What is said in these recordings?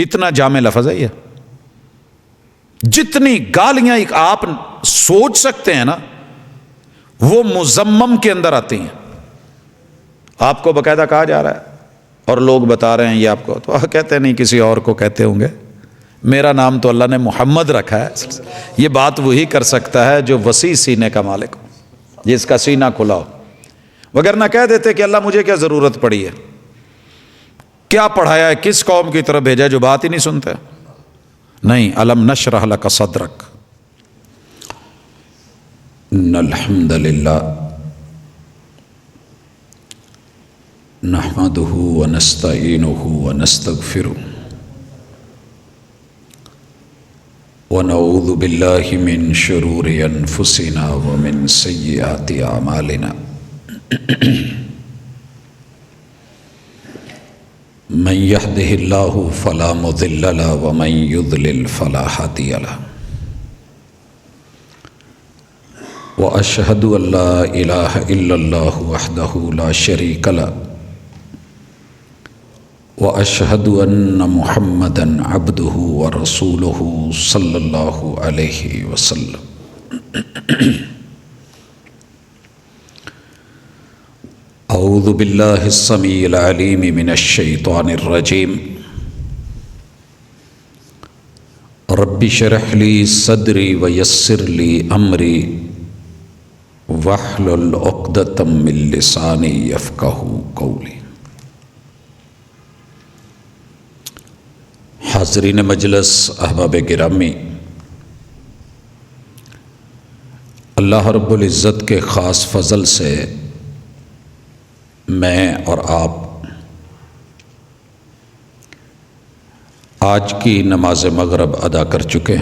اتنا جامع لفظ ہے یہ. جتنی گالیاں آپ سوچ سکتے ہیں نا وہ مذمم کے اندر آتی ہیں. آپ کو باقاعدہ کہا جا رہا ہے اور لوگ بتا رہے ہیں یہ آپ کو، تو کہتے نہیں کسی اور کو کہتے ہوں گے. میرا نام تو اللہ نے محمد رکھا ہے. یہ بات وہی کر سکتا ہے جو وسیع سینے کا مالک ہو، جس کا سینہ کھلا ہو. وگرنہ کہہ دیتے کہ اللہ مجھے کیا ضرورت پڑی ہے، کیا پڑھایا ہے، کس قوم کی طرف بھیجا ہے جو بات ہی نہیں سنتے. نہیں، الم نشرح لک صدرک. ان الحمد للہ نحمده ونستعینه ونستغفره ونعوذ باللہ من شرور انفسنا ومن سیئات اعمالنا من يهده الله فلا مضل له ومن يضلل فلا هادي له واشهد ان لا اله الا الله وحده لا شريك له واشهد ان محمدا عبده ورسوله صلى الله عليه وسلم. اعوذ باللہ السمیع العلیم من الشیطان الرجیم. رب اشرح لی صدری ویسر لی امری واحلل عقدۃ من لسانی یفقہوا قولی. حاضرین مجلس، احباب گرامی، اللہ رب العزت کے خاص فضل سے میں اور آپ آج کی نماز مغرب ادا کر چکے.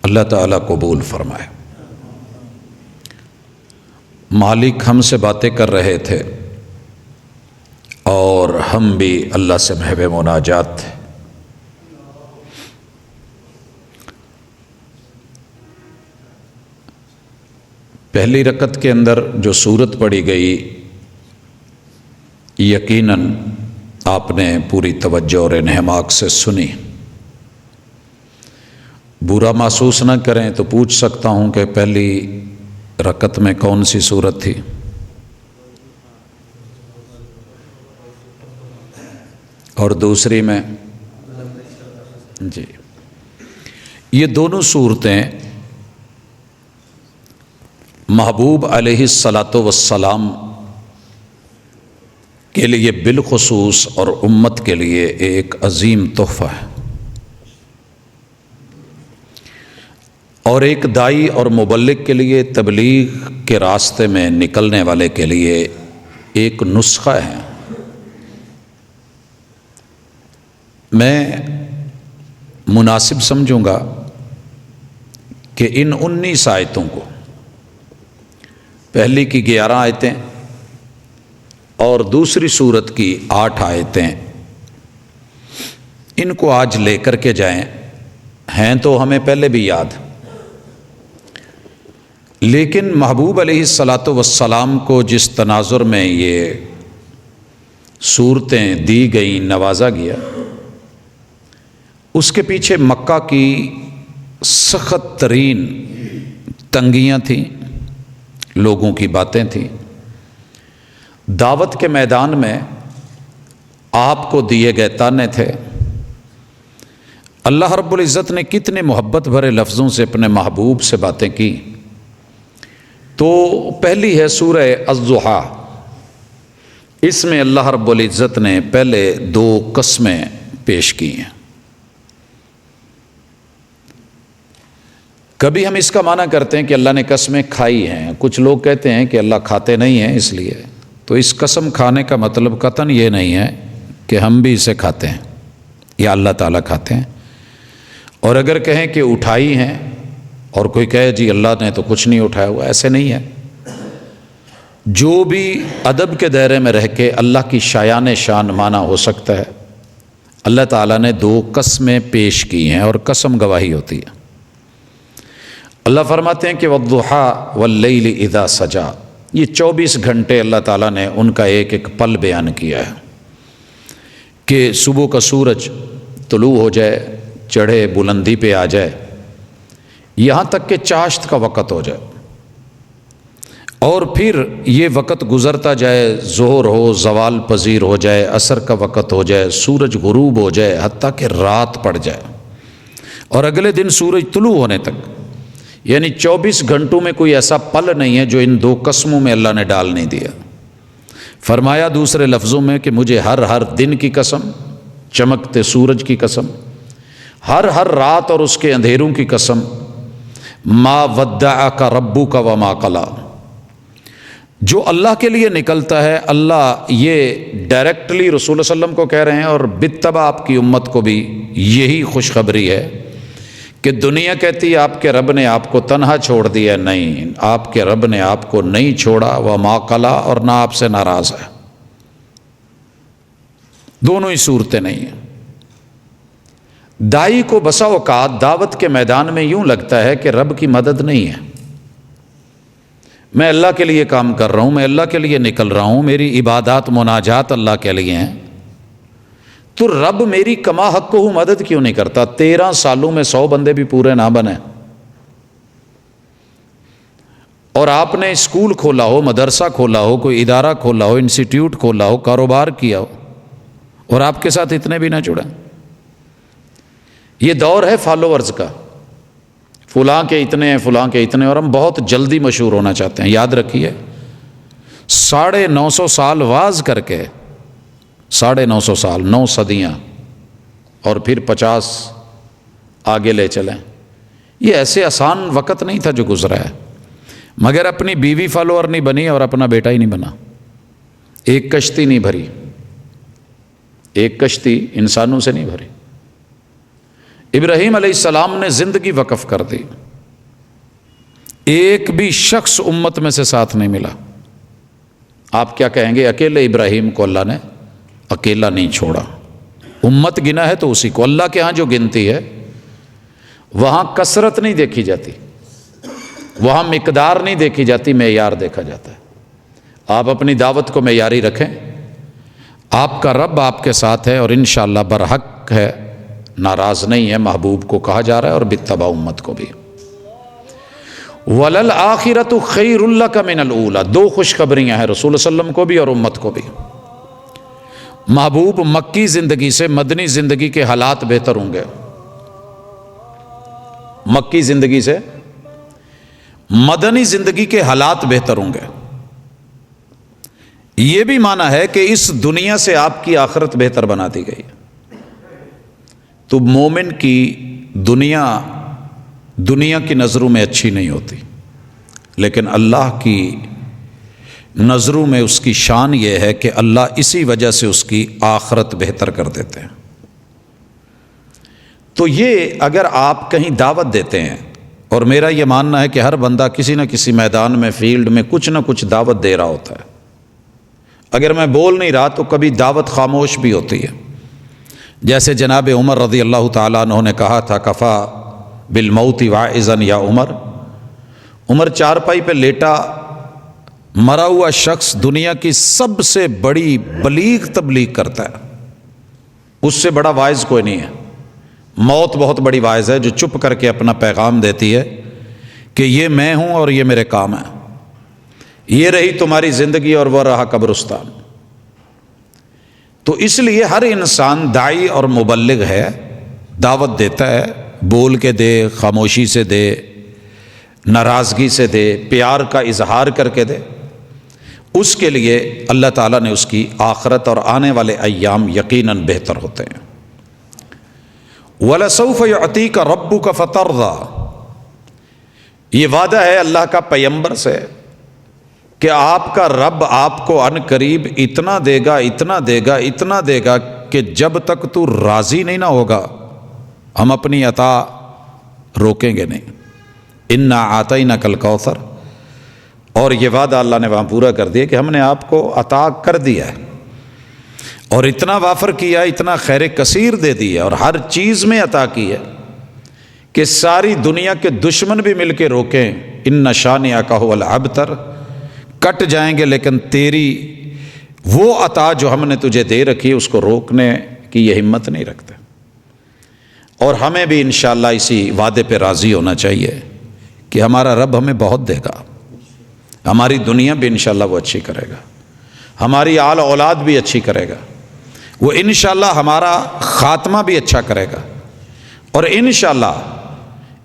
اللہ تعالیٰ قبول فرمائے. مالک ہم سے باتیں کر رہے تھے اور ہم بھی اللہ سے محو مناجات تھے. پہلی رکعت کے اندر جو سورت پڑھی گئی یقیناً آپ نے پوری توجہ اور انہماک سے سنی. برا محسوس نہ کریں تو پوچھ سکتا ہوں کہ پہلی رکعت میں کون سی سورت تھی؟ اور دوسری میں؟ جی، یہ دونوں صورتیں محبوب علیہ الصلاۃ والسلام کے لیے بالخصوص اور امت کے لیے ایک عظیم تحفہ ہے، اور ایک داعی اور مبلغ کے لیے تبلیغ کے راستے میں نکلنے والے کے لیے ایک نسخہ ہے. میں مناسب سمجھوں گا کہ ان 19 آیتوں کو، پہلی کی 11 آیتیں اور دوسری صورت کی 8 آیتیں، ان کو آج لے کر کے جائیں. ہیں تو ہمیں پہلے بھی یاد، لیکن محبوب علیہ الصلاۃ والسلام کو جس تناظر میں یہ صورتیں دی گئیں، نوازا گیا، اس کے پیچھے مکہ کی سخت ترین تنگیاں تھیں، لوگوں کی باتیں تھیں. دعوت کے میدان میں آپ کو دیے گئے تانے تھے. اللہ رب العزت نے کتنے محبت بھرے لفظوں سے اپنے محبوب سے باتیں کی. تو پہلی ہے سورہ الضحیٰ. اس میں اللہ رب العزت نے پہلے 2 قسمیں پیش کی ہیں. کبھی ہم اس کا معنی کرتے ہیں کہ اللہ نے قسمیں کھائی ہیں. کچھ لوگ کہتے ہیں کہ اللہ کھاتے نہیں ہیں اس لیے. تو اس قسم کھانے کا مطلب قطعاً یہ نہیں ہے کہ ہم بھی اسے کھاتے ہیں یا اللہ تعالیٰ کھاتے ہیں. اور اگر کہیں کہ اٹھائی ہیں اور کوئی کہے جی اللہ نے تو کچھ نہیں اٹھایا ہوا، ایسے نہیں ہے. جو بھی ادب کے دائرے میں رہ کے اللہ کی شایان شان معنی ہو سکتا ہے. اللہ تعالیٰ نے 2 قسمیں پیش کی ہیں اور قسم گواہی ہوتی ہے. اللہ فرماتے ہیں کہ وَالضُّحَىٰ وَاللَّيْلِ إِذَا سَجَىٰ. یہ 24 گھنٹے اللہ تعالیٰ نے ان کا ایک ایک پل بیان کیا ہے. کہ صبح کا سورج طلوع ہو جائے، چڑھے بلندی پہ آ جائے، یہاں تک کہ چاشت کا وقت ہو جائے، اور پھر یہ وقت گزرتا جائے، ظہر ہو، زوال پذیر ہو جائے، عصر کا وقت ہو جائے، سورج غروب ہو جائے، حتیٰ کہ رات پڑ جائے، اور اگلے دن سورج طلوع ہونے تک، یعنی 24 گھنٹوں میں کوئی ایسا پل نہیں ہے جو ان دو قسموں میں اللہ نے ڈال نہیں دیا۔ فرمایا دوسرے لفظوں میں کہ مجھے ہر دن کی قسم، چمکتے سورج کی قسم، ہر رات اور اس کے اندھیروں کی قسم، ما ودعک ربک وما قلی، جو اللہ کے لیے نکلتا ہے، اللہ یہ ڈائریکٹلی رسول اللہ علیہ وسلم کو کہہ رہے ہیں، اور بالتبع آپ کی امت کو بھی یہی خوشخبری ہے کہ دنیا کہتی ہے آپ کے رب نے آپ کو تنہا چھوڑ دیا، نہیں، آپ کے رب نے آپ کو نہیں چھوڑا، وما قلی، اور نہ آپ سے ناراض ہے۔ دونوں ہی صورتیں نہیں ہیں۔ دائی کو بسا اوقات دعوت کے میدان میں یوں لگتا ہے کہ رب کی مدد نہیں ہے، میں اللہ کے لیے کام کر رہا ہوں، میں اللہ کے لیے نکل رہا ہوں، میری عبادات مناجات اللہ کے لیے ہیں، تو رب میری کما حق کو مدد کیوں نہیں کرتا؟ 13 سالوں میں 100 بندے بھی پورے نہ بنے، اور آپ نے اسکول کھولا ہو، مدرسہ کھولا ہو، کوئی ادارہ کھولا ہو، انسٹیٹیوٹ کھولا ہو، کاروبار کیا ہو، اور آپ کے ساتھ اتنے بھی نہ جڑیں۔ یہ دور ہے فالوورز کا، فلاں کے اتنے ہیں، فلاں کے اتنے، اور ہم بہت جلدی مشہور ہونا چاہتے ہیں۔ یاد رکھیے 950 سال واز کر کے، 950 سال، 9 صدیاں، اور پھر 50 آگے لے چلیں، یہ ایسے آسان وقت نہیں تھا جو گزرا ہے، مگر اپنی بیوی فالوور نہیں بنی اور اپنا بیٹا ہی نہیں بنا، ایک کشتی نہیں بھری، ایک کشتی انسانوں سے نہیں بھری۔ ابراہیم علیہ السلام نے زندگی وقف کر دی، ایک بھی شخص امت میں سے ساتھ نہیں ملا۔ آپ کیا کہیں گے؟ اکیلے ابراہیم کو اللہ نے اکیلا نہیں چھوڑا، امت گنا ہے تو اسی کو۔ اللہ کے ہاں جو گنتی ہے وہاں کثرت نہیں دیکھی جاتی، وہاں مقدار نہیں دیکھی جاتی، معیار دیکھا جاتا ہے۔ آپ اپنی دعوت کو معیاری رکھیں، آپ کا رب آپ کے ساتھ ہے، اور انشاءاللہ برحق ہے، ناراض نہیں ہے، محبوب کو کہا جا رہا ہے، اور بالتبع امت کو بھی۔ وَلَلْآخِرَةُ خَيْرٌ لَكَ مِنَ الْأُولَى، 2 خوشخبریاں ہیں رسول اللہ علیہ وسلم کو بھی اور امت کو بھی۔ محبوب مکی زندگی سے مدنی زندگی کے حالات بہتر ہوں گے، مکی زندگی سے مدنی زندگی کے حالات بہتر ہوں گے۔ یہ بھی معنی ہے کہ اس دنیا سے آپ کی آخرت بہتر بنا دی گئی۔ تو مومن کی دنیا کی نظروں میں اچھی نہیں ہوتی، لیکن اللہ کی نظروں میں اس کی شان یہ ہے کہ اللہ اسی وجہ سے اس کی آخرت بہتر کر دیتے ہیں۔ تو یہ اگر آپ کہیں دعوت دیتے ہیں، اور میرا یہ ماننا ہے کہ ہر بندہ کسی نہ کسی میدان میں، فیلڈ میں کچھ نہ کچھ دعوت دے رہا ہوتا ہے، اگر میں بول نہیں رہا تو کبھی دعوت خاموش بھی ہوتی ہے۔ جیسے جناب عمر رضی اللہ تعالیٰ عنہ نے کہا تھا، کفا بالموت واعظا یا عمر چارپائی پہ لیٹا مرا ہوا شخص دنیا کی سب سے بڑی بلیغ تبلیغ کرتا ہے، اس سے بڑا واعظ کوئی نہیں ہے۔ موت بہت بڑی واعظ ہے جو چپ کر کے اپنا پیغام دیتی ہے کہ یہ میں ہوں اور یہ میرے کام ہیں، یہ رہی تمہاری زندگی اور وہ رہا قبرستان۔ تو اس لیے ہر انسان داعی اور مبلغ ہے، دعوت دیتا ہے، بول کے دے، خاموشی سے دے، ناراضگی سے دے، پیار کا اظہار کر کے دے، اس کے لیے اللہ تعالیٰ نے اس کی آخرت اور آنے والے ایام یقیناً بہتر ہوتے ہیں۔ وَلَسَوْفَ يُعْطِيكَ رَبُّكَ فَتَرْضَىٰ، یہ وعدہ ہے اللہ کا پیغمبر سے کہ آپ کا رب آپ کو عن قریب اتنا دے گا، اتنا دے گا، اتنا دے گا کہ جب تک تو راضی نہیں نہ ہوگا ہم اپنی عطا روکیں گے نہیں۔ اِنَّا أَعْطَيْنَاكَ الْكَوْثَرَ، اور یہ وعدہ اللہ نے وہاں پورا کر دیا کہ ہم نے آپ کو عطا کر دیا ہے، اور اتنا وافر کیا، اتنا خیر کثیر دے دیا، اور ہر چیز میں عطا کی ہے کہ ساری دنیا کے دشمن بھی مل کے روکیں، اِنَّ شَانِئَكَ هُوَ الْأَبْتَرُ، کٹ جائیں گے لیکن تیری وہ عطا جو ہم نے تجھے دے رکھی ہے اس کو روکنے کی یہ ہمت نہیں رکھتے، اور ہمیں بھی انشاءاللہ اسی وعدے پہ راضی ہونا چاہیے کہ ہمارا رب ہمیں بہت دے گا، ہماری دنیا بھی انشاءاللہ وہ اچھی کرے گا، ہماری آل اولاد بھی اچھی کرے گا، وہ انشاءاللہ ہمارا خاتمہ بھی اچھا کرے گا، اور انشاءاللہ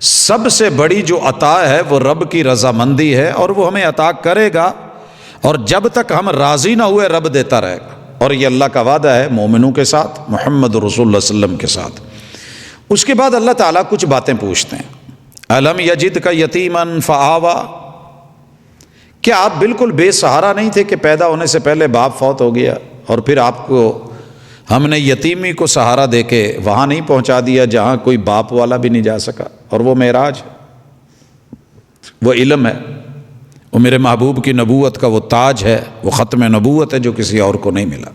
سب سے بڑی جو عطا ہے وہ رب کی رضامندی ہے، اور وہ ہمیں عطا کرے گا، اور جب تک ہم راضی نہ ہوئے رب دیتا رہے گا، اور یہ اللہ کا وعدہ ہے مومنوں کے ساتھ، محمد رسول اللہ صلی اللہ علیہ وسلم کے ساتھ۔ اس کے بعد اللہ تعالیٰ کچھ باتیں پوچھتے ہیں، الم یجد کا یتیمن فآوا، کیا آپ بالکل بے سہارا نہیں تھے کہ پیدا ہونے سے پہلے باپ فوت ہو گیا، اور پھر آپ کو ہم نے یتیمی کو سہارا دے کے وہاں نہیں پہنچا دیا جہاں کوئی باپ والا بھی نہیں جا سکا، اور وہ معراج ہے، وہ علم ہے، وہ میرے محبوب کی نبوت کا وہ تاج ہے، وہ ختم نبوت ہے جو کسی اور کو نہیں ملا۔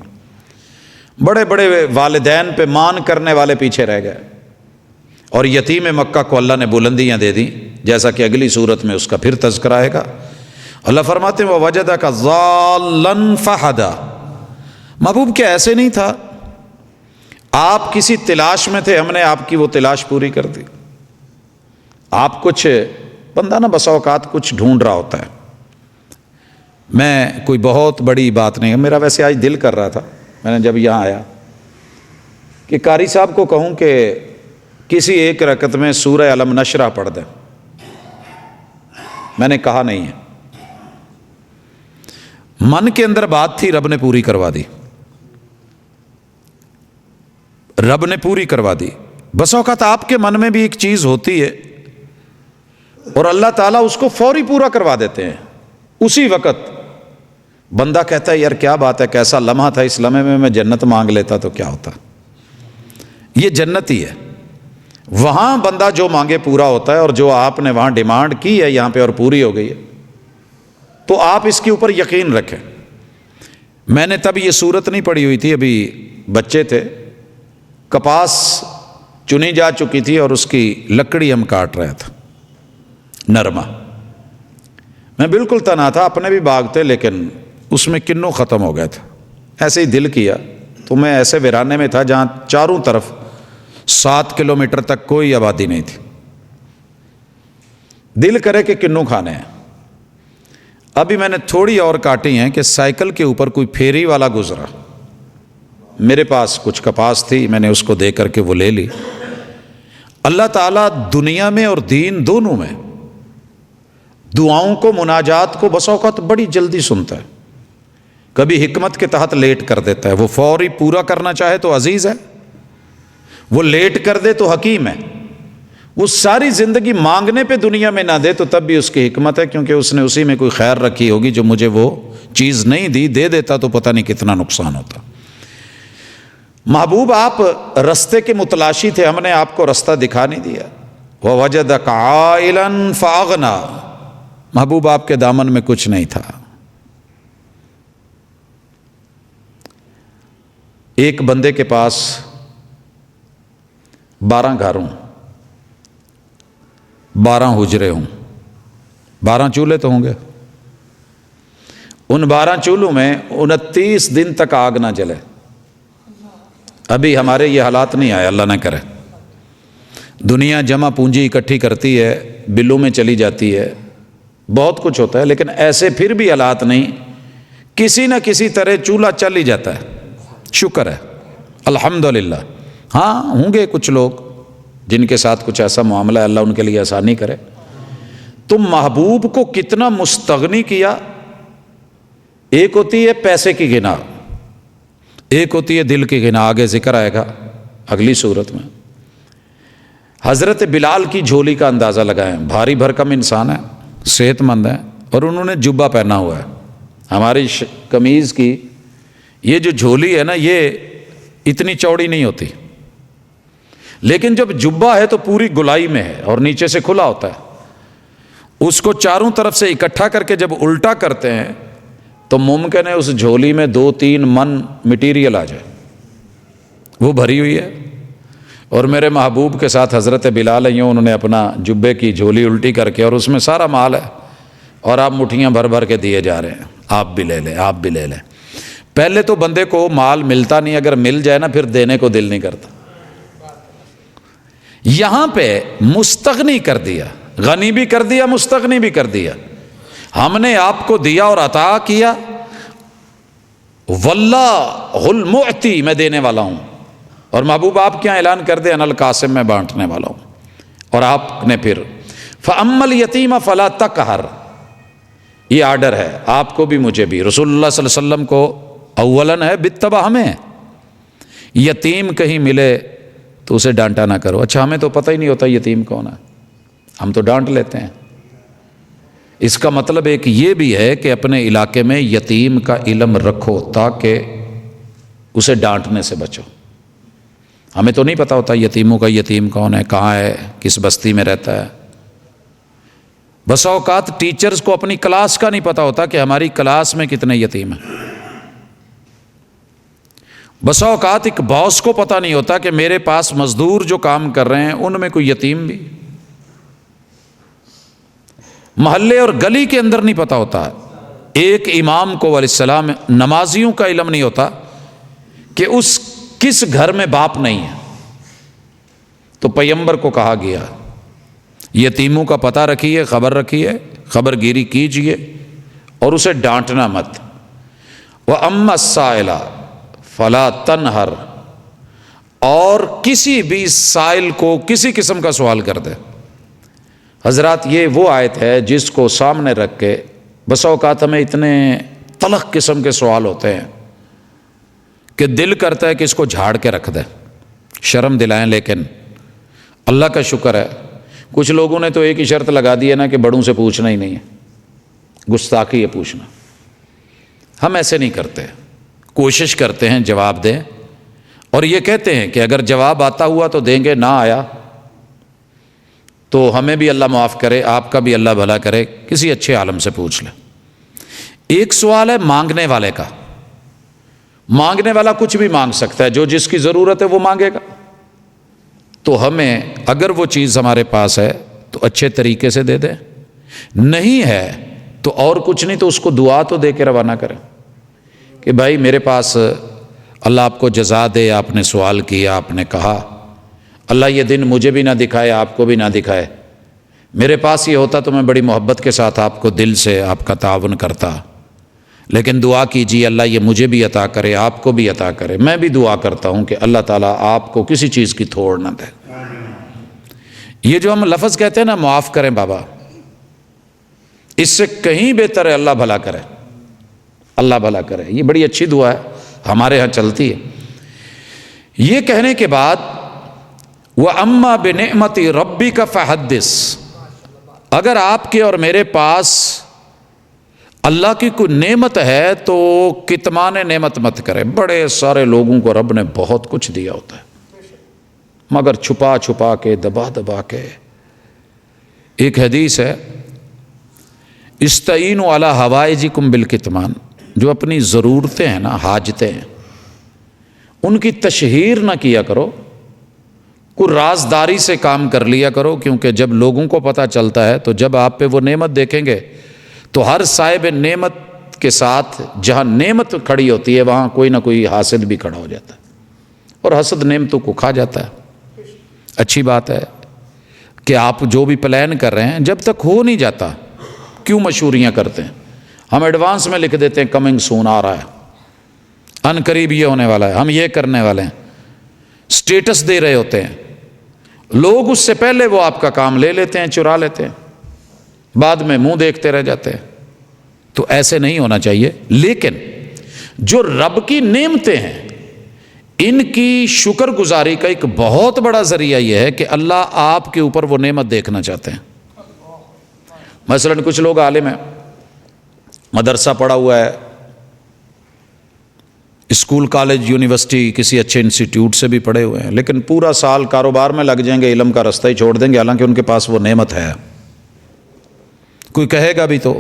بڑے بڑے والدین پہ مان کرنے والے پیچھے رہ گئے، اور یتیم مکہ کو اللہ نے بلندیاں دے دیں، جیسا کہ اگلی صورت میں اس کا پھر تذکرہ آئے گا۔ اللہ فرماتے ہیں وَوَجَدَكَ ضَالًّا فَہَدَىٰ، محبوب کیا ایسے نہیں تھا، آپ کسی تلاش میں تھے، ہم نے آپ کی وہ تلاش پوری کر دی۔ آپ کچھ بندہ نا بسا اوقات کچھ ڈھونڈ رہا ہوتا ہے، میں کوئی بہت بڑی بات نہیں ہے، میرا ویسے آج دل کر رہا تھا میں نے جب یہاں آیا کہ قاری صاحب کو کہوں کہ کسی ایک رکعت میں سورہ علم نشرہ پڑھ دیں، میں نے کہا نہیں ہے، من کے اندر بات تھی، رب نے پوری کروا دی، رب نے پوری کروا دی۔ بس اوقات آپ کے من میں بھی ایک چیز ہوتی ہے اور اللہ تعالیٰ اس کو فوری پورا کروا دیتے ہیں اسی وقت۔ بندہ کہتا ہے یار کیا بات ہے، کیسا لمحہ تھا، اس لمحے میں جنت مانگ لیتا تو کیا ہوتا۔ یہ جنت ہی ہے، وہاں بندہ جو مانگے پورا ہوتا ہے، اور جو آپ نے وہاں ڈیمانڈ کی ہے یہاں پہ اور پوری ہو گئی ہے، تو آپ اس کے اوپر یقین رکھیں۔ میں نے تب یہ صورت نہیں پڑھی ہوئی تھی، ابھی بچے تھے، کپاس چنی جا چکی تھی اور اس کی لکڑی ہم کاٹ رہے تھے، نرما، میں بالکل تنہا تھا، اپنے بھی باغ تھے لیکن اس میں کنوں ختم ہو گئے تھے، ایسے ہی دل کیا، تو میں ایسے ویرانے میں تھا جہاں چاروں طرف 7 کلومیٹر تک کوئی آبادی نہیں تھی، دل کرے کہ کنوں کھانے ہیں۔ ابھی میں نے تھوڑی اور کاٹی ہیں کہ سائیکل کے اوپر کوئی پھیری والا گزرا، میرے پاس کچھ کپاس تھی، میں نے اس کو دے کر کے وہ لے لی۔ اللہ تعالیٰ دنیا میں اور دین دونوں میں دعاؤں کو، مناجات کو بس اوقات بڑی جلدی سنتا ہے، کبھی حکمت کے تحت لیٹ کر دیتا ہے، وہ فوری پورا کرنا چاہے تو عزیز ہے، وہ لیٹ کر دے تو حکیم ہے، وہ ساری زندگی مانگنے پہ دنیا میں نہ دے تو تب بھی اس کی حکمت ہے، کیونکہ اس نے اسی میں کوئی خیر رکھی ہوگی جو مجھے وہ چیز نہیں دی، دے دیتا تو پتہ نہیں کتنا نقصان ہوتا۔ محبوب آپ رستے کے متلاشی تھے، ہم نے آپ کو رستہ دکھا نہیں دیا۔ وَوَجَدَكَ عَائِلًا فَأَغْنَىٰ، محبوب آپ کے دامن میں کچھ نہیں تھا۔ ایک بندے کے پاس 12 گھر ہوں، 12 حجرے ہوں، 12 چولہے تو ہوں گے، ان 12 چولہوں میں 29 دن تک آگ نہ جلے۔ ابھی ہمارے یہ حالات نہیں آئے، اللہ نہ کرے، دنیا جمع پونجی اکٹھی کرتی ہے، بلوں میں چلی جاتی ہے، بہت کچھ ہوتا ہے، لیکن ایسے پھر بھی حالات نہیں، کسی نہ کسی طرح چولہا چل ہی جاتا ہے، شکر ہے الحمدللہ۔ ہاں ہوں گے کچھ لوگ جن کے ساتھ کچھ ایسا معاملہ ہے، اللہ ان کے لیے آسانی کرے۔ تم محبوب کو کتنا مستغنی کیا، ایک ہوتی ہے پیسے کی غنا، ایک ہوتی ہے دل کی غنا، آگے ذکر آئے گا اگلی صورت میں۔ حضرت بلال کی جھولی کا اندازہ لگائیں، بھاری بھرکم انسان ہے، صحت مند ہے، اور انہوں نے جبہ پہنا ہوا ہے، ہماری قمیض کی یہ جو جھولی ہے نا، یہ اتنی چوڑی نہیں ہوتی، لیکن جب جبہ ہے تو پوری گلائی میں ہے اور نیچے سے کھلا ہوتا ہے، اس کو چاروں طرف سے اکٹھا کر کے جب الٹا کرتے ہیں تو ممکن ہے اس جھولی میں 2-3 من مٹیریل آ جائے، وہ بھری ہوئی ہے۔ اور میرے محبوب کے ساتھ حضرت بلال ہیں، انہوں نے اپنا جبے کی جھولی الٹی کر کے، اور اس میں سارا مال ہے، اور آپ مٹھیاں بھر بھر کے دیے جا رہے ہیں، آپ بھی لے لیں، آپ بھی لے لیں۔ پہلے تو بندے کو مال ملتا نہیں، اگر مل جائے نا پھر دینے کو دل نہیں کرتا. یہاں پہ مستغنی کر دیا، غنی بھی کر دیا، مستغنی بھی کر دیا. ہم نے آپ کو دیا اور عطا کیا. واللہ المعطی، میں دینے والا ہوں. اور محبوب آپ کیا اعلان کر دے، انا القاسم، میں بانٹنے والا ہوں. اور آپ نے پھر فَأَمَّا الْيَتِيمَ فَلَا تَقْهَرْ، یہ آرڈر ہے آپ کو بھی مجھے بھی، رسول اللہ صلی اللہ علیہ وسلم کو اولاً ہے، بالتبع ہمیں. یتیم کہیں ملے تو اسے ڈانٹا نہ کرو. اچھا ہمیں تو پتہ ہی نہیں ہوتا یتیم کون ہے، ہم تو ڈانٹ لیتے ہیں. اس کا مطلب ایک یہ بھی ہے کہ اپنے علاقے میں یتیم کا علم رکھو تاکہ اسے ڈانٹنے سے بچو. ہمیں تو نہیں پتہ ہوتا یتیموں کا یتیم کون ہے، کہاں ہے، کس بستی میں رہتا ہے. بسا اوقات ٹیچرز کو اپنی کلاس کا نہیں پتہ ہوتا کہ ہماری کلاس میں کتنے یتیم ہیں. بسا اوقات ایک باس کو پتہ نہیں ہوتا کہ میرے پاس مزدور جو کام کر رہے ہیں ان میں کوئی یتیم بھی. محلے اور گلی کے اندر نہیں پتہ ہوتا. ایک امام کو علیہ السلام نمازیوں کا علم نہیں ہوتا کہ اس کس گھر میں باپ نہیں ہے. تو پیغمبر کو کہا گیا یتیموں کا پتہ رکھیے، خبر رکھیے، خبر گیری کیجئے اور اسے ڈانٹنا مت. وَأَمَّا السَّائِلَ فَلَا تَنْهَرْ، اور کسی بھی سائل کو کسی قسم کا سوال کر دے. حضرات یہ وہ آیت ہے جس کو سامنے رکھ کے بسا اوقات ہمیں اتنے تلخ قسم کے سوال ہوتے ہیں کہ دل کرتا ہے کہ اس کو جھاڑ کے رکھ دے، شرم دلائیں. لیکن اللہ کا شکر ہے کچھ لوگوں نے تو ایک ہی شرط لگا دی ہے نا کہ بڑوں سے پوچھنا ہی نہیں ہے، گستاخی ہے پوچھنا. ہم ایسے نہیں کرتے، کوشش کرتے ہیں جواب دیں، اور یہ کہتے ہیں کہ اگر جواب آتا ہوا تو دیں گے، نہ آیا تو ہمیں بھی اللہ معاف کرے، آپ کا بھی اللہ بھلا کرے، کسی اچھے عالم سے پوچھ لیں. ایک سوال ہے مانگنے والے کا. مانگنے والا کچھ بھی مانگ سکتا ہے، جو جس کی ضرورت ہے وہ مانگے گا. تو ہمیں اگر وہ چیز ہمارے پاس ہے تو اچھے طریقے سے دے دیں، نہیں ہے تو اور کچھ نہیں تو اس کو دعا تو دے کے روانہ کریں کہ بھائی میرے پاس، اللہ آپ کو جزا دے، آپ نے سوال کیا، آپ نے کہا، اللہ یہ دن مجھے بھی نہ دکھائے، آپ کو بھی نہ دکھائے. میرے پاس یہ ہوتا تو میں بڑی محبت کے ساتھ آپ کو دل سے آپ کا تعاون کرتا. لیکن دعا کیجیے اللہ یہ مجھے بھی عطا کرے، آپ کو بھی عطا کرے. میں بھی دعا کرتا ہوں کہ اللہ تعالیٰ آپ کو کسی چیز کی تھوڑ نہ دے. یہ جو ہم لفظ کہتے ہیں نا معاف کریں بابا، اس سے کہیں بہتر ہے اللہ بھلا کرے، اللہ بھلا کرے. یہ بڑی اچھی دعا ہے، ہمارے ہاں چلتی ہے. یہ کہنے کے بعد وَأَمَّا بِنِعْمَةِ رَبِّكَ فَحَدِّثْ، اگر آپ کے اور میرے پاس اللہ کی کوئی نعمت ہے تو کتمان نعمت مت کرے. بڑے سارے لوگوں کو رب نے بہت کچھ دیا ہوتا ہے مگر چھپا چھپا کے، دبا دبا کے. ایک حدیث ہے استعینوا علی حوائجکم بالکتمان، جو اپنی ضرورتیں ہیں نا، حاجتیں ہیں، ان کی تشہیر نہ کیا کرو، کوئی رازداری سے کام کر لیا کرو. کیونکہ جب لوگوں کو پتہ چلتا ہے تو جب آپ پہ وہ نعمت دیکھیں گے تو ہر صاحب نعمت کے ساتھ جہاں نعمت کھڑی ہوتی ہے وہاں کوئی نہ کوئی حاسد بھی کھڑا ہو جاتا ہے، اور حسد نعمتوں کو کھا جاتا ہے. اچھی بات ہے کہ آپ جو بھی پلان کر رہے ہیں جب تک ہو نہیں جاتا کیوں مشوریاں کرتے ہیں. ہم ایڈوانس میں لکھ دیتے ہیں کمنگ سون، آ رہا ہے، ان قریب یہ ہونے والا ہے، ہم یہ کرنے والے ہیں، سٹیٹس دے رہے ہوتے ہیں. لوگ اس سے پہلے وہ آپ کا کام لے لیتے ہیں، چرا لیتے ہیں، بعد میں منہ دیکھتے رہ جاتے ہیں. تو ایسے نہیں ہونا چاہیے. لیکن جو رب کی نعمتیں ہیں ان کی شکر گزاری کا ایک بہت بڑا ذریعہ یہ ہے کہ اللہ آپ کے اوپر وہ نعمت دیکھنا چاہتے ہیں. مثلا کچھ لوگ عالم ہیں، مدرسہ پڑھا ہوا ہے، اسکول کالج یونیورسٹی کسی اچھے انسٹیٹیوٹ سے بھی پڑھے ہوئے ہیں، لیکن پورا سال کاروبار میں لگ جائیں گے، علم کا رستہ ہی چھوڑ دیں گے، حالانکہ ان کے پاس وہ نعمت ہے. کوئی کہے گا بھی تو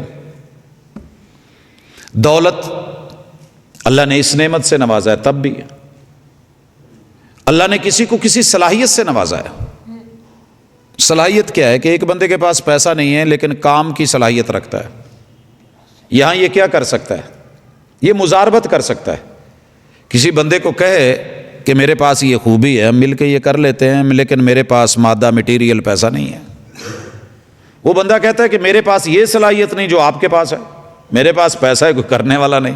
دولت اللہ نے اس نعمت سے نوازا ہے، تب بھی اللہ نے کسی کو کسی صلاحیت سے نوازا ہے. صلاحیت کیا ہے کہ ایک بندے کے پاس پیسہ نہیں ہے لیکن کام کی صلاحیت رکھتا ہے. یہاں یہ کیا کر سکتا ہے؟ یہ مزاربت کر سکتا ہے. کسی بندے کو کہے کہ میرے پاس یہ خوبی ہے، ہم مل کے یہ کر لیتے ہیں، لیکن میرے پاس مادہ مٹیریل پیسہ نہیں ہے. وہ بندہ کہتا ہے کہ میرے پاس یہ صلاحیت نہیں جو آپ کے پاس ہے، میرے پاس پیسہ ہے کوئی کرنے والا نہیں.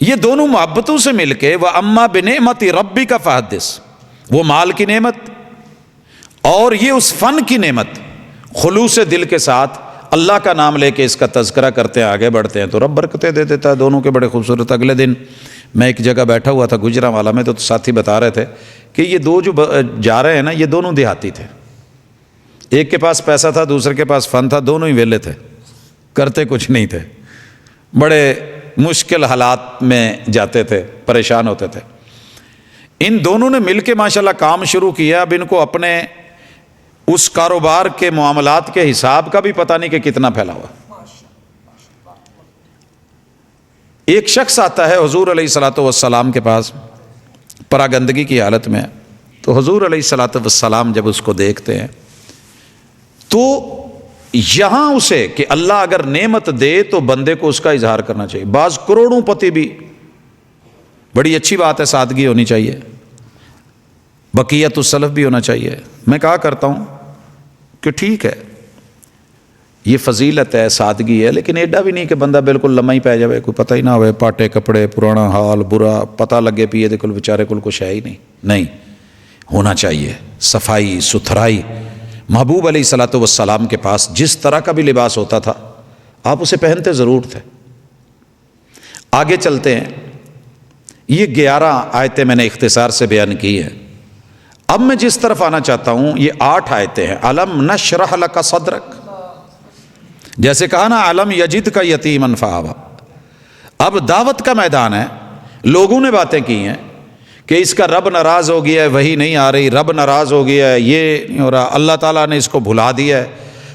یہ دونوں محبتوں سے مل کے وَأَمَّا بِنِعْمَتِ رَبِّكَ فَحَدِّثْ، وہ مال کی نعمت اور یہ اس فن کی نعمت، خلوص دل کے ساتھ اللہ کا نام لے کے اس کا تذکرہ کرتے ہیں، آگے بڑھتے ہیں تو رب برکتیں دے دیتا ہے. دونوں کے بڑے خوبصورت. اگلے دن میں ایک جگہ بیٹھا ہوا تھا گجرانوالہ میں، تو ساتھی بتا رہے تھے کہ یہ دو جو جا رہے ہیں نا، یہ دونوں دیہاتی تھے. ایک کے پاس پیسہ تھا، دوسرے کے پاس فن تھا، دونوں ہی ویلے تھے، کرتے کچھ نہیں تھے، بڑے مشکل حالات میں جاتے تھے، پریشان ہوتے تھے. ان دونوں نے مل کے ماشاءاللہ کام شروع کیا. اب ان کو اپنے اس کاروبار کے معاملات کے حساب کا بھی پتہ نہیں کہ کتنا پھیلا ہوا. ایک شخص آتا ہے حضور علیہ الصلوۃ والسلام کے پاس پراگندگی کی حالت میں، تو حضور علیہ الصلوۃ والسلام جب اس کو دیکھتے ہیں تو یہاں اسے کہ اللہ اگر نعمت دے تو بندے کو اس کا اظہار کرنا چاہیے. بعض کروڑوں پتی بھی بڑی اچھی بات ہے، سادگی ہونی چاہیے، بقیت السلف بھی ہونا چاہیے. میں کہا کرتا ہوں کہ ٹھیک ہے یہ فضیلت ہے، سادگی ہے، لیکن ایڈا بھی نہیں کہ بندہ بالکل لمحہ ہی پہ جائے، کوئی پتہ ہی نہ ہوئے، پاٹے کپڑے، پرانا حال، برا پتہ لگے پیے دے کل بیچارے کل کچھ ہے ہی نہیں ہونا چاہیے. صفائی ستھرائی. محبوب علیہ الصلوۃ والسلام کے پاس جس طرح کا بھی لباس ہوتا تھا آپ اسے پہنتے ضرور تھے. آگے چلتے ہیں. یہ 11 آیتیں میں نے اختصار سے بیان کی ہیں. اب میں جس طرف آنا چاہتا ہوں یہ 8 آیتیں ہیں. الم نشرح لک صدرک، جیسے کہا نا الم یجدک یتیما فآویٰ. اب دعوت کا میدان ہے. لوگوں نے باتیں کی ہیں کہ اس کا رب ناراض ہو گیا ہے، وہی نہیں آ رہی، رب ناراض ہو گیا ہے، یہ نہیں ہو رہا، اللہ تعالیٰ نے اس کو بھلا دیا ہے.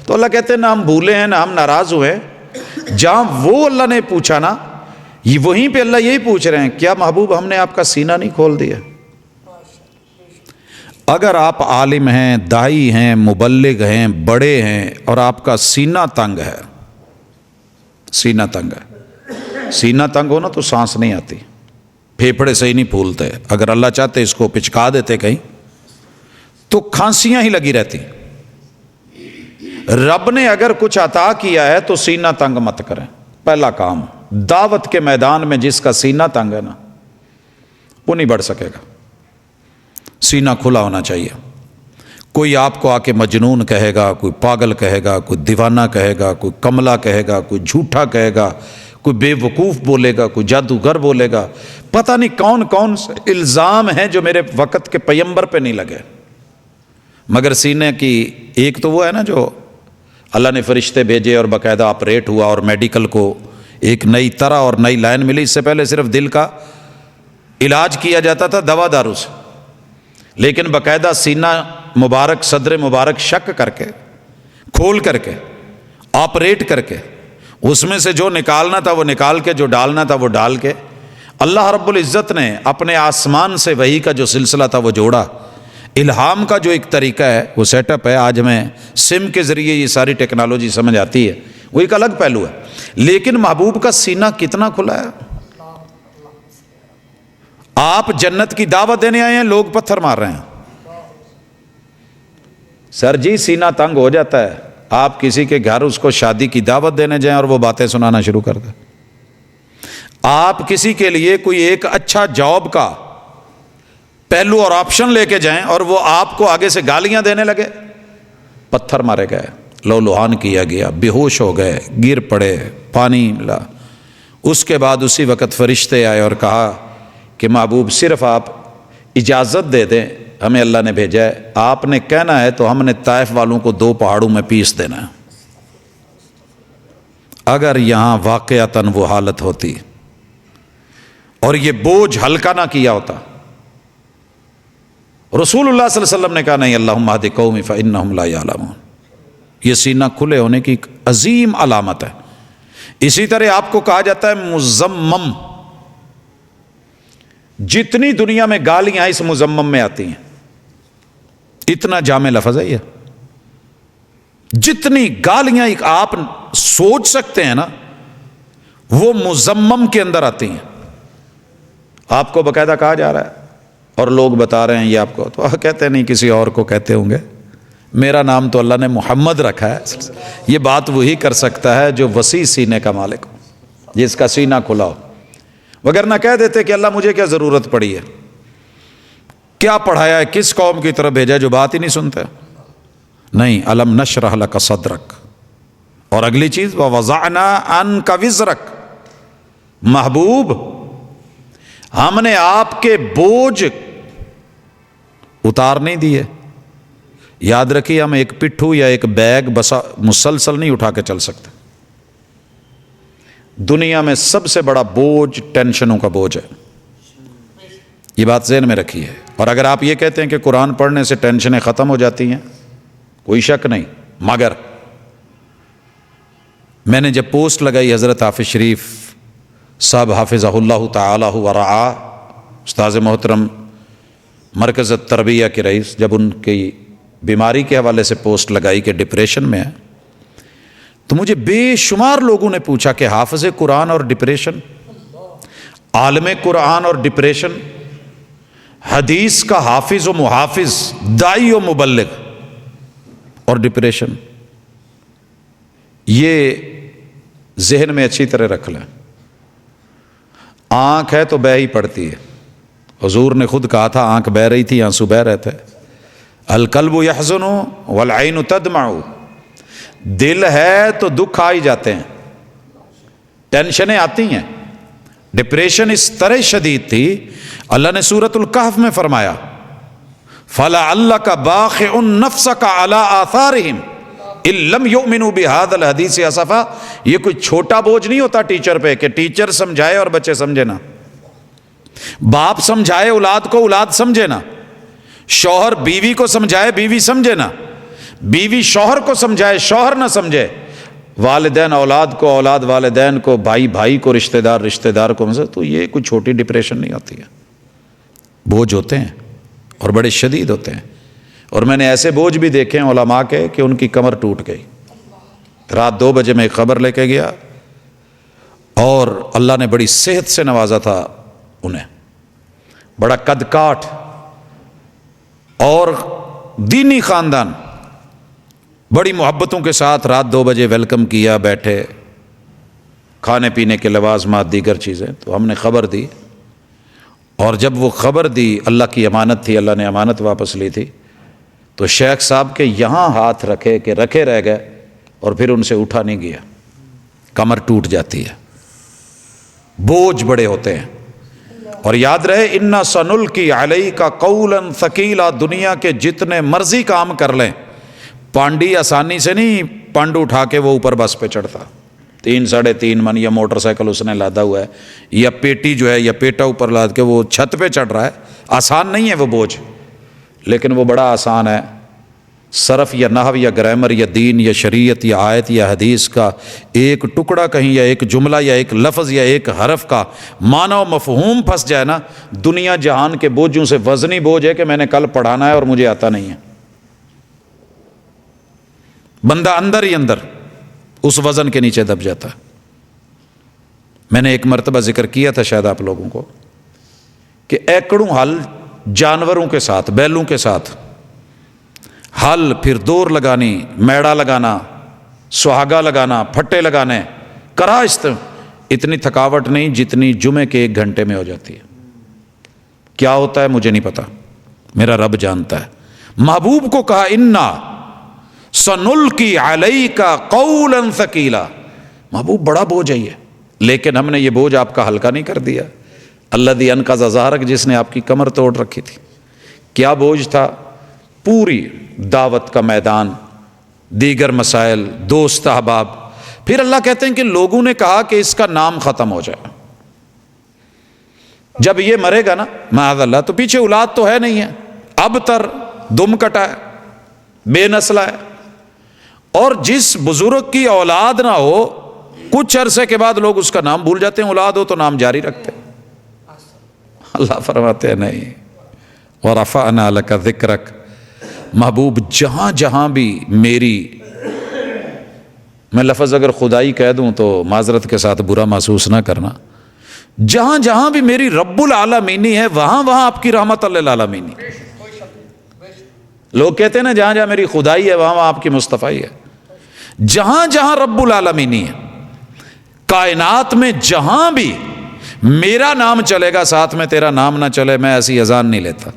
تو اللہ کہتے ہیں نہ ہم بھولے ہیں نہ ہم ناراض ہوئے ہیں. جہاں وہ اللہ نے پوچھا نا، یہ وہیں پہ اللہ یہی پوچھ رہے ہیں کیا محبوب ہم نے آپ کا سینہ نہیں کھول دیا؟ اگر آپ عالم ہیں، داعی ہیں، مبلغ ہیں، بڑے ہیں اور آپ کا سینہ تنگ ہے، سینہ تنگ ہے، سینہ تنگ ہو نا تو سانس نہیں آتی، پھیپھڑے صحیح نہیں پھولتے. اگر اللہ چاہتے اس کو پچکا دیتے کہیں تو کھانسیاں ہی لگی رہتی. رب نے اگر کچھ عطا کیا ہے تو سینہ تنگ مت کریں. پہلا کام دعوت کے میدان میں جس کا سینہ تنگ ہے نا وہ نہیں بڑھ سکے گا. سینہ کھلا ہونا چاہیے. کوئی آپ کو آ کے مجنون کہے گا، کوئی پاگل کہے گا، کوئی دیوانہ کہے گا، کوئی کملا کہے گا، کوئی جھوٹا کہے گا، کوئی بے وقوف بولے گا، کوئی جادوگر بولے گا، پتہ نہیں کون کون سے الزام ہیں جو میرے وقت کے پیمبر پہ نہیں لگے. مگر سینے کی ایک تو وہ ہے نا جو اللہ نے فرشتے بھیجے اور باقاعدہ آپریٹ ہوا اور میڈیکل کو ایک نئی طرح اور نئی لائن ملی. اس سے پہلے صرف دل کا علاج کیا جاتا تھا دوا دارو سے، لیکن باقاعدہ سینہ مبارک، صدر مبارک شک کر کے، کھول کر کے، آپریٹ کر کے اس میں سے جو نکالنا تھا وہ نکال کے، جو ڈالنا تھا وہ ڈال کے اللہ رب العزت نے اپنے آسمان سے وحی کا جو سلسلہ تھا وہ جوڑا. الہام کا جو ایک طریقہ ہے وہ سیٹ اپ ہے. آج ہمیں سم کے ذریعے یہ ساری ٹیکنالوجی سمجھ آتی ہے، وہ ایک الگ پہلو ہے. لیکن محبوب کا سینہ کتنا کھلا ہے. آپ جنت کی دعوت دینے آئے ہیں، لوگ پتھر مار رہے ہیں. سر جی سینہ تنگ ہو جاتا ہے. آپ کسی کے گھر اس کو شادی کی دعوت دینے جائیں اور وہ باتیں سنانا شروع کر دیں. آپ کسی کے لیے کوئی ایک اچھا جاب کا پہلو اور آپشن لے کے جائیں اور وہ آپ کو آگے سے گالیاں دینے لگے، پتھر مارے گئے، لو لوہان کیا گیا، بے ہوش ہو گئے، گر پڑے، پانی ملا. اس کے بعد اسی وقت فرشتے آئے اور کہا کہ محبوب صرف آپ اجازت دے دیں، ہمیں اللہ نے بھیجا ہے، آپ نے کہنا ہے تو ہم نے طائف والوں کو 2 پہاڑوں میں پیس دینا ہے. اگر یہاں واقعتاً وہ حالت ہوتی اور یہ بوجھ ہلکا نہ کیا ہوتا، رسول اللہ صلی اللہ علیہ وسلم نے کہا نہیں اللہم اہد قومی فإنہم لا یعلمون. یہ سینہ کھلے ہونے کی ایک عظیم علامت ہے. اسی طرح آپ کو کہا جاتا ہے مزمم. جتنی دنیا میں گالیاں اس مزمم میں آتی ہیں، اتنا جامع لفظ ہے یہ. جتنی گالیاں آپ سوچ سکتے ہیں نا وہ مذمم کے اندر آتی ہیں. آپ کو باقاعدہ کہا جا رہا ہے اور لوگ بتا رہے ہیں یہ آپ کو، تو کہتے نہیں کسی اور کو کہتے ہوں گے. میرا نام تو اللہ نے محمد رکھا ہے. یہ بات وہی کر سکتا ہے جو وسیع سینے کا مالک ہو، جس کا سینہ کھلا ہو. وگرنہ کہہ دیتے کہ اللہ مجھے کیا ضرورت پڑی ہے، کیا پڑھایا ہے، کس قوم کی طرف بھیجا جو بات ہی نہیں سنتے. نہیں، الم نشرح لک صدرک. اور اگلی چیز ووضعنا عنک وزرک، محبوب ہم نے آپ کے بوجھ اتار نہیں دیے. یاد رکھیے، ہم ایک پٹھو یا ایک بیگ بسا مسلسل نہیں اٹھا کے چل سکتے. دنیا میں سب سے بڑا بوجھ ٹینشنوں کا بوجھ ہے، یہ بات ذہن میں رکھیے. اور اگر آپ یہ کہتے ہیں کہ قرآن پڑھنے سے ٹینشنیں ختم ہو جاتی ہیں، کوئی شک نہیں. مگر میں نے جب پوسٹ لگائی حضرت حافظ شریف صاحب حافظہ اللہ تعالی ورعا، استاذ محترم مرکز التربیہ کے رئیس، جب ان کی بیماری کے حوالے سے پوسٹ لگائی کہ ڈپریشن میں ہے، تو مجھے بے شمار لوگوں نے پوچھا کہ حافظ قرآن اور ڈپریشن، عالم قرآن اور ڈپریشن، حدیث کا حافظ و محافظ، داعی و مبلغ اور ڈپریشن. یہ ذہن میں اچھی طرح رکھ لیں. آنکھ ہے تو بہہ ہی پڑتی ہے. حضور نے خود کہا تھا آنکھ بہہ رہی تھی، آنسو بہہ رہے تھے. القلب یحزن والعین تدمع. دل ہے تو دکھ آ ہی جاتے ہیں، ٹینشنیں آتی ہیں. ڈپریشن اس طرح شدید تھی، اللہ نے سورۃ الکہف میں فرمایا فَلَعَلَّكَ بَاخِعٌ نَفْسَكَ عَلَىٰ آثَارِهِمْ إِن لَّمْ يُؤْمِنُوا بِهَٰذَا الْحَدِيثِ أَسَفًا. یہ کوئی چھوٹا بوجھ نہیں ہوتا ٹیچر پہ کہ ٹیچر سمجھائے اور بچے سمجھے نا، باپ سمجھائے اولاد کو، اولاد سمجھے نا، شوہر بیوی کو سمجھائے، بیوی سمجھے نا، بیوی شوہر کو سمجھائے، شوہر نہ سمجھے، والدین اولاد کو، اولاد والدین کو، بھائی بھائی کو، رشتہ دار کو. تو یہ کوئی چھوٹی ڈپریشن نہیں ہوتی ہے. بوجھ ہوتے ہیں اور بڑے شدید ہوتے ہیں. اور میں نے ایسے بوجھ بھی دیکھے ہیں علماء کے کہ ان کی کمر ٹوٹ گئی. رات 2 بجے میں ایک خبر لے کے گیا اور اللہ نے بڑی صحت سے نوازا تھا انہیں، بڑا قد کاٹ اور دینی خاندان، بڑی محبتوں کے ساتھ رات 2 بجے ویلکم کیا، بیٹھے، کھانے پینے کے لوازمات، دیگر چیزیں. تو ہم نے خبر دی، اور جب وہ خبر دی، اللہ کی امانت تھی، اللہ نے امانت واپس لی تھی، تو شیخ صاحب کے یہاں ہاتھ رکھے کہ رکھے رہ گئے اور پھر ان سے اٹھا نہیں گیا. کمر ٹوٹ جاتی ہے، بوجھ بڑے ہوتے ہیں. اور یاد رہے اِنَّا سَنُلْقِي عَلَيْكَ قَوْلًا ثَقِيلًا. دنیا کے جتنے مرضی کام کر لیں، پانڈی آسانی سے نہیں پانڈو اٹھا کے وہ اوپر بس پہ چڑھتا. 3 ساڑھے 3 من یا موٹر سائیکل اس نے لادا ہوا ہے، یا پیٹی جو ہے یا پیٹا اوپر لاد کے وہ چھت پہ چڑھ رہا ہے. آسان نہیں ہے وہ بوجھ، لیکن وہ بڑا آسان ہے. صرف یا نحو یا گرامر یا دین یا شریعت یا آیت یا حدیث کا ایک ٹکڑا کہیں، یا ایک جملہ یا ایک لفظ یا ایک حرف کا معنی و مفہوم پھنس جائے نا، دنیا جہان کے بوجھوں سے وزنی بوجھ ہے کہ میں نے کل پڑھانا ہے اور مجھے آتا نہیں ہے. بندہ اندر ہی اندر اس وزن کے نیچے دب جاتا ہے. میں نے ایک مرتبہ ذکر کیا تھا شاید آپ لوگوں کو کہ ایکڑوں ہل جانوروں کے ساتھ، بیلوں کے ساتھ ہل، پھر دور لگانی، میڑا لگانا، سہاگا لگانا، پھٹے لگانے، اتنی تھکاوٹ نہیں جتنی جمعے کے 1 گھنٹے میں ہو جاتی ہے. کیا ہوتا ہے مجھے نہیں پتا، میرا رب جانتا ہے. محبوب کو کہا اِنَّا سَنُلْقِي عَلَيْكَ قَوْلًا ثَقِيلًا. محبوب بڑا بوجھ ہے یہ، لیکن ہم نے یہ بوجھ آپ کا ہلکا نہیں کر دیا. الذی انقض ظہرک، جس نے آپ کی کمر توڑ رکھی تھی. کیا بوجھ تھا؟ پوری دعوت کا میدان، دیگر مسائل، دوست احباب. پھر اللہ کہتے ہیں کہ لوگوں نے کہا کہ اس کا نام ختم ہو جائے. جب یہ مرے گا نا معاذ اللہ، تو پیچھے اولاد تو ہے نہیں ہے، اب تر دم کٹا ہے، بے نسلہ ہے. اور جس بزرگ کی اولاد نہ ہو، کچھ عرصے کے بعد لوگ اس کا نام بھول جاتے ہیں. اولاد ہو تو نام جاری رکھتے ہیں. اللہ فرماتے ہیں نہیں. وَرَفَعْنَا لَكَ ذِكْرَكَ. محبوب جہاں جہاں بھی میری میں لفظ اگر خدائی کہہ دوں تو معذرت کے ساتھ برا محسوس نہ کرنا، جہاں جہاں بھی میری رب العالمینی ہے وہاں وہاں آپ کی رحمت للعالمینی۔ لوگ کہتے ہیں نا جہاں جہاں میری خدائی ہے وہاں وہاں آپ کی مصطفیٰ ہے، جہاں جہاں رب العالمینی ہے کائنات میں، جہاں بھی میرا نام چلے گا ساتھ میں تیرا نام نہ چلے، میں ایسی اذان نہیں لیتا۔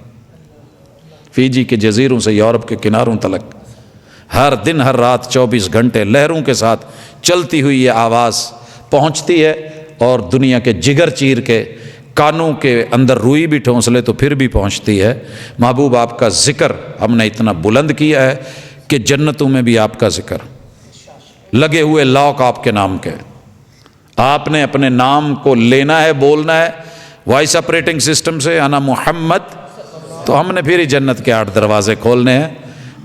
فیجی کے جزیروں سے یورپ کے کناروں تلک ہر دن ہر رات 24 گھنٹے لہروں کے ساتھ چلتی ہوئی یہ آواز پہنچتی ہے، اور دنیا کے جگر چیر کے کانوں کے اندر روئی بھی ٹھونس لے تو پھر بھی پہنچتی ہے۔ محبوب آپ کا ذکر ہم نے اتنا بلند کیا ہے کہ جنتوں میں بھی آپ کا ذکر، لگے ہوئے لاک آپ کے نام کے، آپ نے اپنے نام کو لینا ہے، بولنا ہے وائس آپریٹنگ سسٹم سے، انا محمد، تو ہم نے پھر ہی جنت کے 8 دروازے کھولنے ہیں۔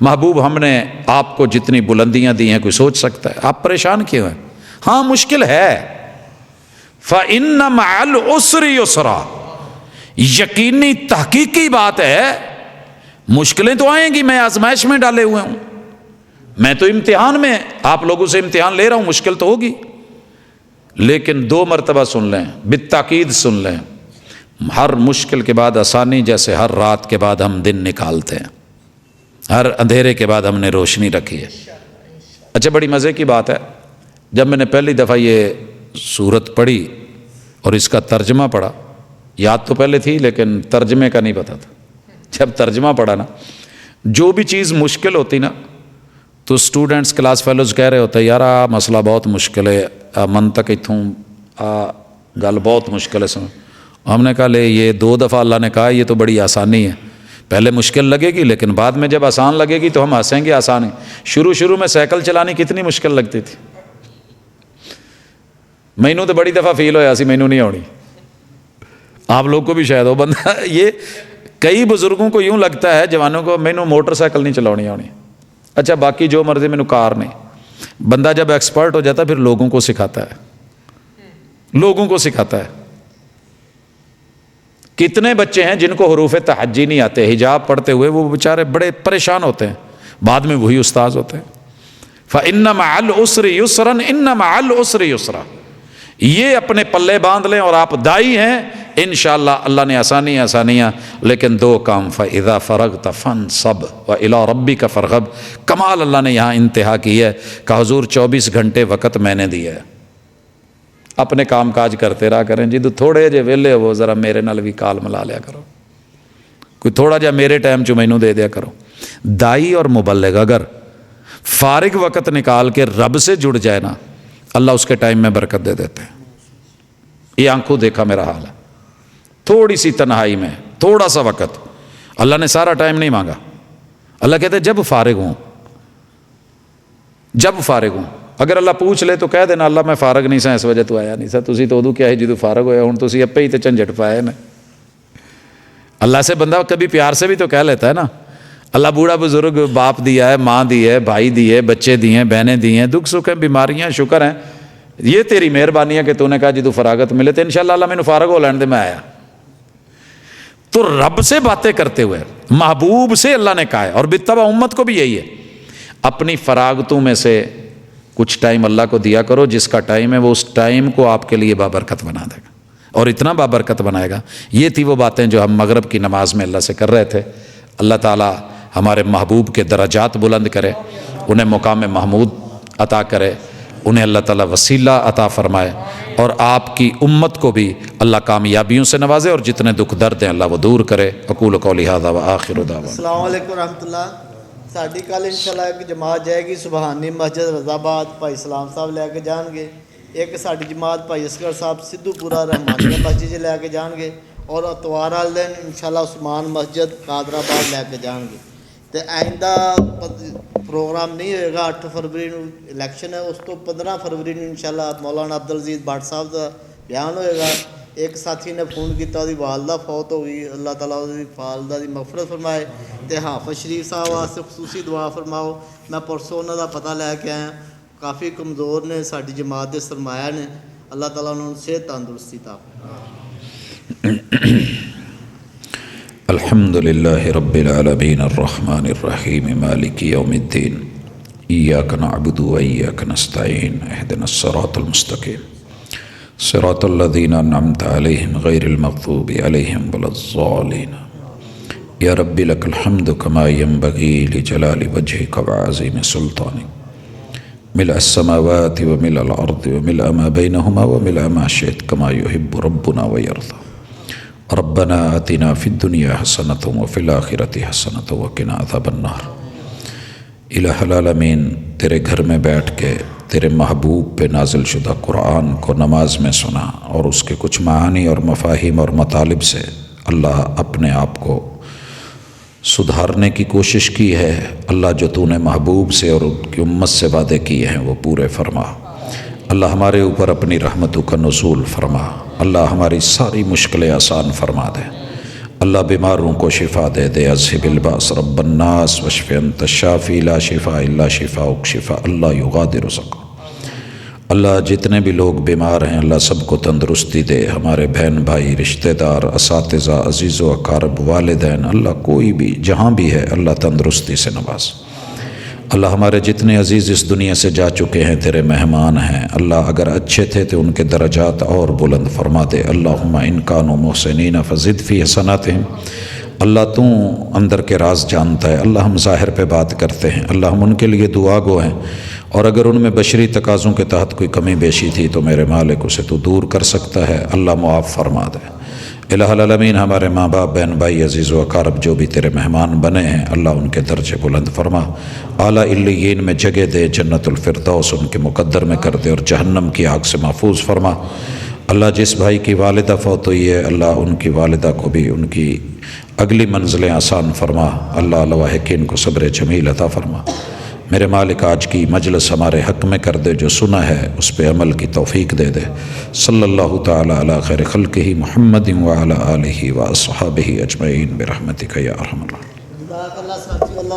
محبوب ہم نے آپ کو جتنی بلندیاں دی ہیں کوئی سوچ سکتا ہے؟ آپ پریشان کیوں ہیں؟ ہاں مشکل ہے، فَإِنَّ مَعَ الْعُسْرِ يُسْرًا، یقینی تحقیقی بات ہے، مشکلیں تو آئیں گی، میں آزمائش میں ڈالے ہوئے ہوں، میں تو امتحان میں آپ لوگوں سے امتحان لے رہا ہوں، مشکل تو ہوگی، لیکن 2 مرتبہ سن لیں، بالتاکید سن لیں، ہر مشکل کے بعد آسانی، جیسے ہر رات کے بعد ہم دن نکالتے ہیں، ہر اندھیرے کے بعد ہم نے روشنی رکھی ہے۔ اچھا بڑی مزے کی بات ہے، جب میں نے پہلی دفعہ یہ سورت پڑھی اور اس کا ترجمہ پڑھا، یاد تو پہلے تھی لیکن ترجمے کا نہیں پتا تھا، جب ترجمہ پڑھا نا، جو بھی چیز مشکل ہوتی نا تو اسٹوڈنٹس کلاس فیلوز کہہ رہے ہوتے ہیں یار آ مسئلہ بہت مشکل ہے، من تک اتوں گل بہت مشکل ہے، ہم نے کہا لے یہ 2 دفعہ اللہ نے کہا یہ تو بڑی آسانی ہے، پہلے مشکل لگے گی لیکن بعد میں جب آسان لگے گی تو ہم ہنسیں گے۔ آسان ہے، شروع میں سائیکل چلانی کتنی مشکل لگتی تھی، مینوں تو بڑی دفعہ فیل ہویا سی، مینوں نہیں آنی، آپ لوگ کو بھی شاید ہو، بندہ یہ کئی بزرگوں کو یوں لگتا ہے جوانوں کو مینوں موٹر سائیکل نہیں چلانی آنی، اچھا باقی جو مرضی مینوں کار نہیں۔ بندہ جب ایکسپرٹ ہو جاتا ہے پھر لوگوں کو سکھاتا ہے، لوگوں کو سکھاتا ہے۔ کتنے بچے ہیں جن کو حروف تہجی نہیں آتے، حجاب پڑھتے ہوئے وہ بیچارے بڑے پریشان ہوتے ہیں، بعد میں وہی استاذ ہوتے ہیں۔ فَإِنَّ مَعَ الْعُسْرِ يُسْرًا إِنَّ مَعَ الْعُسْرِ يُسْرًا، یہ اپنے پلے باندھ لیں، اور آپ دائی ہیں انشاءاللہ، اللہ نے آسانیاں، لیکن 2 کام، فَإِذَا فَرَغْتَ فَانْصَبْ وَإِلَىٰ رَبِّكَ فَارْغَب۔ کمال اللہ نے یہاں انتہا کی ہے کہ حضور 24 گھنٹے وقت میں نے دیا ہے، اپنے کام کاج کرتے رہا کریں، جی تو تھوڑے جے ویلے ہو ذرا میرے نال بھی کال ملا لیا کرو، کوئی تھوڑا جا میرے ٹائم چ مینوں دے دیا کرو۔ دائی اور مبلغ اگر فارغ وقت نکال کے رب سے جڑ جائے نا، اللہ اس کے ٹائم میں برکت دے دیتے ہیں۔ یہ آنکھوں دیکھا میرا حال ہے، تھوڑی سی تنہائی میں تھوڑا سا وقت، اللہ نے سارا ٹائم نہیں مانگا، اللہ کہتے ہیں جب فارغ ہوں، اگر اللہ پوچھ لے تو کہہ دینا اللہ میں فارغ نہیں سا اس وجہ تو آیا نہیں سا، تسی تو ادو کیا ہے جدو فارغ ہویا، ہوں تسی اپے ہی تے جھنجٹ پائے نا۔ اللہ سے بندہ کبھی پیار سے بھی تو کہہ لیتا ہے نا، اللہ بوڑھا بزرگ باپ دیا ہے، ماں دی ہے، بھائی دی ہے، بچے دی ہیں، بہنیں دی ہیں، دکھ سکھ ہیں، بیماریاں، شکر ہیں، یہ تیری مہربانی ہے کہ تو نے کہا جدو فراغت ملے تو انشاءاللہ اللہ مینوں فارغ ہو لین دے میں آیا۔ تو رب سے باتیں کرتے ہوئے محبوب سے اللہ نے کہا ہے، اور بالطبع امت کو بھی یہی ہے، اپنی فراغتوں میں سے کچھ ٹائم اللہ کو دیا کرو، جس کا ٹائم ہے وہ اس ٹائم کو آپ کے لیے بابرکت بنا دے گا، اور اتنا بابرکت بنائے گا۔ یہ تھی وہ باتیں جو ہم مغرب کی نماز میں اللہ سے کر رہے تھے۔ اللہ تعالیٰ ہمارے محبوب کے درجات بلند کرے، انہیں مقام محمود عطا کرے، انہیں اللہ تعالیٰ وسیلہ عطا فرمائے، اور آپ کی امت کو بھی اللہ کامیابیوں سے نوازے، اور جتنے دکھ درد ہیں اللہ وہ دور کرے۔ اقول قولی ھذا وآخر دعوانا السلام علیکم ورحمۃ اللہ۔ ساڈی کل انشاءاللہ ایک جماعت جائے گی سبحانی مسجد رضا آباد، بھائی سلام صاحب لے کے جان گے، ایک ساڈی جماعت بھائی اصغر صاحب سدھو پورہ رحمانیہ مسجد لے کے جان گے، اور اتوار والے دن انشاءاللہ عثمان مسجد قادر آباد لے کے جان گے۔ تو آئندہ پروگرام نہیں ہوئے گا، 8 فروری نو الیکشن ہے، اس تو 15 فروری نو انشاءاللہ مولانا عبدالعزیز بٹ صاحب کا بیان ہوئے گا۔ ایک ساتھی نے فون کیا، وہ والدہ فوت ہو گئی، اللہ تعالیٰ دی والدہ دی مغفرت فرمائے، تے حافظ شریف صاحب واسطے خصوصی دعا فرماؤ۔ میں پرسوں انہوں کا پتہ لے کے آیا، کافی کمزور نے، ساری جماعت دے سرمایہ نے، اللہ تعالیٰ انہوں نے صحت تندرستی عطا فرمائے۔ الحمد للہ رب العالمین الرحمن الرحیم مالک یوم الدین إياك نعبد وإياك نستعين اهدنا الصراط المستقيم صراط الذين أنعمت عليهم غير المغضوب عليهم ولا الضالين يا رب لك الحمد كما ينبغي لجلال وجهك وعظيم سلطانك ملء السماوات وملء الأرض وملء ما بينهما وملء ما شئت كما يحب ربنا ويرضى ربنا آتنا في الدنيا حسنة وفي الآخرة حسنة وقنا عذاب النار الہ العالمین تیرے گھر میں بیٹھ کے تیرے محبوب پہ نازل شدہ قرآن کو نماز میں سنا اور اس کے کچھ معانی اور مفاہیم اور مطالب سے اللہ اپنے آپ کو سدھارنے کی کوشش کی ہے۔ اللہ جو تو نے محبوب سے اور ان کی امت سے وعدے کیے ہیں وہ پورے فرما۔ اللہ ہمارے اوپر اپنی رحمتوں کا نزول فرما۔ اللہ ہماری ساری مشکلیں آسان فرما دے۔ اللہ بیماروں کو شفا دے دے۔ اذھب الباس رب الناس واشف انت الشافی لا شفاء الا شفاؤک شفاء اللہ یغادر سقما۔ اللہ جتنے بھی لوگ بیمار ہیں اللہ سب کو تندرستی دے۔ ہمارے بہن بھائی رشتہ دار اساتذہ عزیز و اقارب والدین اللہ کوئی بھی جہاں بھی ہے اللہ تندرستی سے نواز۔ اللہ ہمارے جتنے عزیز اس دنیا سے جا چکے ہیں تیرے مہمان ہیں اللہ اگر اچھے تھے تو ان کے درجات اور بلند فرما دے۔ اللہم ان کانوا محسنین فزد فی حسناتہم۔ اللہ تو اندر کے راز جانتا ہے۔ اللہ ہم ظاہر پہ بات کرتے ہیں، اللہ ہم ان کے لیے دعا گو ہیں، اور اگر ان میں بشری تقاضوں کے تحت کوئی کمی بیشی تھی تو میرے مالک اسے تو دور کر سکتا ہے، اللہ معاف فرما دے۔ الہ العالمین ہمارے ماں باپ بہن بھائی عزیز و اقارب جو بھی تیرے مہمان بنے ہیں اللہ ان کے درجے بلند فرما۔ اعلیٰ علیین میں جگہ دے، جنت الفردوس ان کے مقدر میں کر دے اور جہنم کی آگ سے محفوظ فرما۔ اللہ جس بھائی کی والدہ فوت ہوئی ہے اللہ ان کی والدہ کو بھی ان کی اگلی منزلیں آسان فرما۔ اللہ لواحقین کو صبر جمیل عطا فرما۔ میرے مالک آج کی مجلس ہمارے حق میں کر دے، جو سنا ہے اس پہ عمل کی توفیق دے دے۔ صلی اللہ تعالی علی خیر خلقہ محمد وعلی آلہ واصحابہ اجمعین برحمتک یا ارحم الراحمین۔